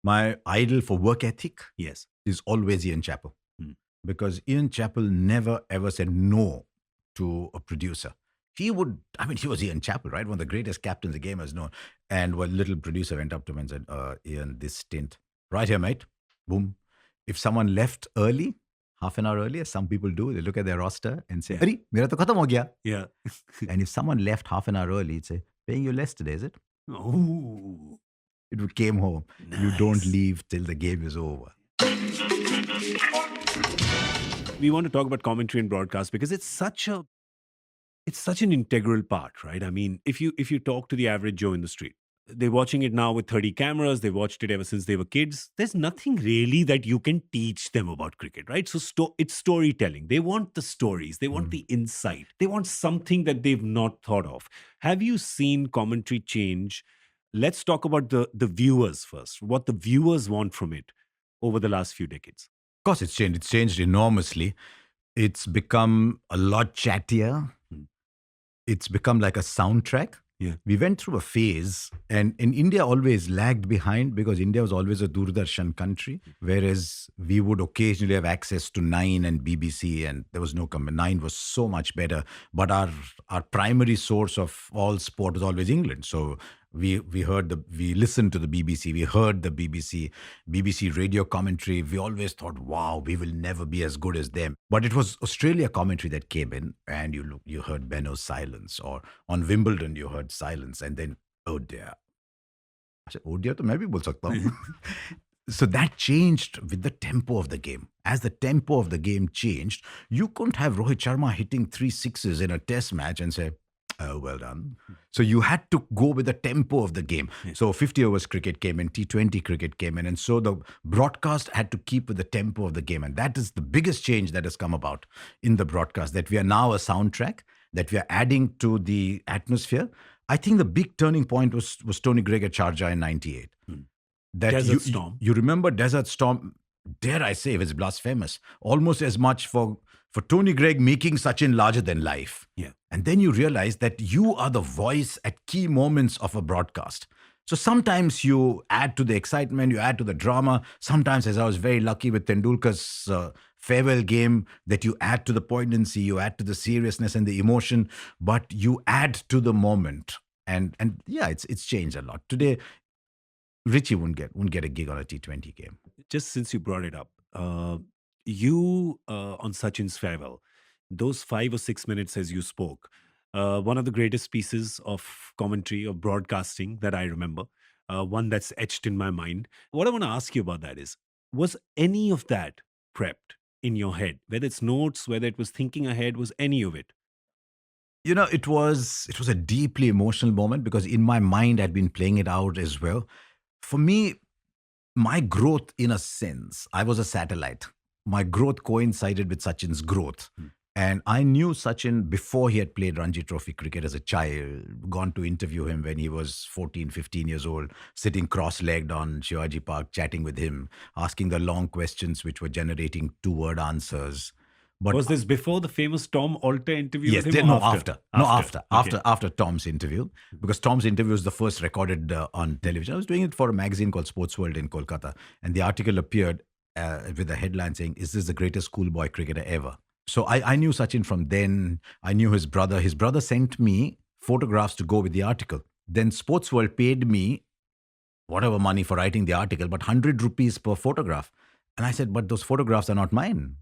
My idol for work ethic Yes. is always Ian Chappell. Hmm. Because Ian Chappell never ever said no to a producer. He would, I mean, he was Ian Chappell, right? One of the greatest captains the game has known. And one little producer went up to him and said, Ian, this stint, right here, mate. Boom. If someone left early, half an hour earlier, some people do, they look at their roster and say, Yeah. Ari, mera to khatam ho gaya. Yeah. And if someone left half an hour early, he'd say, paying you less today, is it? Oh, It came home. You don't nice. leave till the game is over. We want to talk about commentary and broadcast because it's such an integral part, right? I mean, if you talk to the average Joe in the street, they're watching it now with 30 cameras. They watched it ever since they were kids. There's nothing really that you can teach them about cricket, right? So it's storytelling. They want the stories. They want the insight. They want something that they've not thought of. Have you seen commentary change? Let's talk about the viewers first. What the viewers want from it over the last few decades. Of course, it's changed. It's changed enormously. It's become a lot chattier. Hmm. It's become like a soundtrack. Yeah. We went through a phase, and in India always lagged behind because India was always a Doordarshan country, whereas we would occasionally have access to Nine and BBC, and there was no comment. Nine was so much better, but our primary source of all sport was always England. So we listened to the BBC, we heard the BBC radio commentary. We always thought, wow, we will never be as good as them. But it was Australia commentary that came in, and you heard Benno's silence, or on Wimbledon you heard silence, and then oh dear. I said, oh dear, to मैं भी बोल सकता हूँ. So that changed with the tempo of the game. As the tempo of the game changed, you couldn't have Rohit Sharma hitting 3 sixes in a test match and say, oh, well done. So you had to go with the tempo of the game. So 50 overs cricket came in, T20 cricket came in. And so the broadcast had to keep with the tempo of the game. And that is the biggest change that has come about in the broadcast, that we are now a soundtrack, that we are adding to the atmosphere. I think the big turning point was Tony Greig at Sharjah in 98. That Desert Storm. You remember Desert Storm, dare I say, it's blasphemous. Almost as much for Tony Greig making Sachin larger than life. Yeah. And then you realize that you are the voice at key moments of a broadcast. So sometimes you add to the excitement, you add to the drama. Sometimes, as I was very lucky with Tendulkar's farewell game, that you add to the poignancy, you add to the seriousness and the emotion, but you add to the moment. And yeah, it's changed a lot. Today, Richie wouldn't get a gig on a T20 game. Just since you brought it up, you on Sachin's farewell, those 5 or 6 minutes as you spoke, one of the greatest pieces of commentary or broadcasting that I remember, one that's etched in my mind. What I want to ask you about that is, was any of that prepped in your head? Whether it's notes, whether it was thinking ahead, was any of it? You know, it was a deeply emotional moment because in my mind I'd been playing it out as well. For me, my growth, in a sense, I was a satellite. My growth coincided with Sachin's growth. And I knew Sachin before he had played Ranji Trophy cricket as a child, gone to interview him when he was 14, 15 years old, sitting cross-legged on Shivaji Park, chatting with him, asking the long questions which were generating 2-word answers. But Was this before the famous Tom Alter interview yes, with him? no, Or after? after Tom's interview, because Tom's interview was the first recorded on television. I was doing it for a magazine called Sports World in Kolkata, and the article appeared with a headline saying, "Is this the greatest schoolboy cricketer ever?" So I knew Sachin from then. I knew his brother. His brother sent me photographs to go with the article. Then Sports World paid me whatever money for writing the article, but 100 rupees per photograph. And I said, but those photographs are not mine.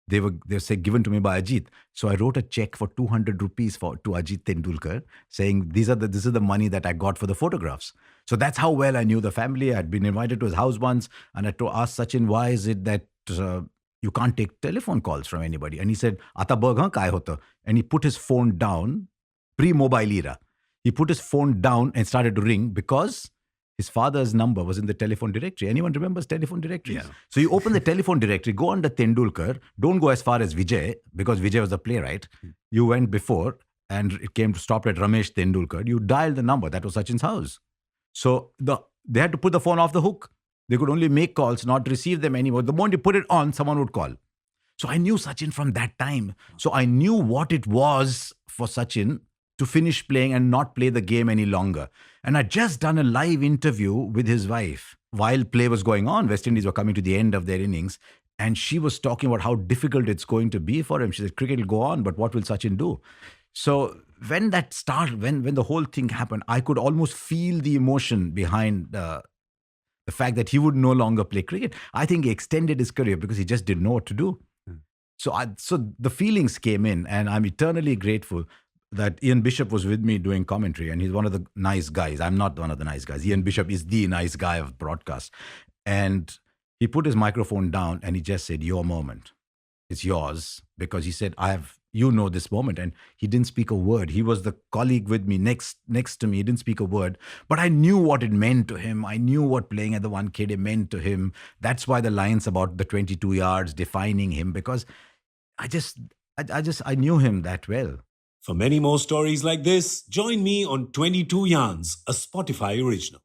They were given to me by Ajit. So I wrote a check for 200 rupees to Ajit Tendulkar, saying this is the money that I got for the photographs. So that's how well I knew the family. I'd been invited to his house once, and I asked Sachin, why is it that you can't take telephone calls from anybody? And he said, "Ata bag ha kai hota." And he put his phone down, pre-mobile era. He put his phone down and started to ring because his father's number was in the telephone directory. Anyone remembers telephone directories? Yeah. So you open the telephone directory, go under Tendulkar, don't go as far as Vijay, because Vijay was the playwright. You went before, and it came to stop at Ramesh Tendulkar. You dialed the number. That was Sachin's house. So they had to put the phone off the hook. They could only make calls, not receive them anymore. The moment you put it on, someone would call. So I knew Sachin from that time. So I knew what it was for Sachin to finish playing and not play the game any longer. And I'd just done a live interview with his wife. while play was going on, West Indies were coming to the end of their innings, and she was talking about how difficult it's going to be for him. She said, cricket will go on, but what will Sachin do? So when that started, when the whole thing happened, I could almost feel the emotion behind the fact that he would no longer play cricket. I think he extended his career because he just didn't know what to do. So the feelings came in, and I'm eternally grateful that Ian Bishop was with me doing commentary, and he's one of the nice guys. I'm not one of the nice guys. Ian Bishop is the nice guy of broadcast. And he put his microphone down and he just said, your moment. It's yours. Because he said, you know this moment. And he didn't speak a word. He was the colleague with me next to me. He didn't speak a word. But I knew what it meant to him. I knew what playing at the Wankhede meant to him. That's why the lines about the 22 yards defining him, because I knew him that well. For many more stories like this, join me on 22 Yarns, a Spotify original.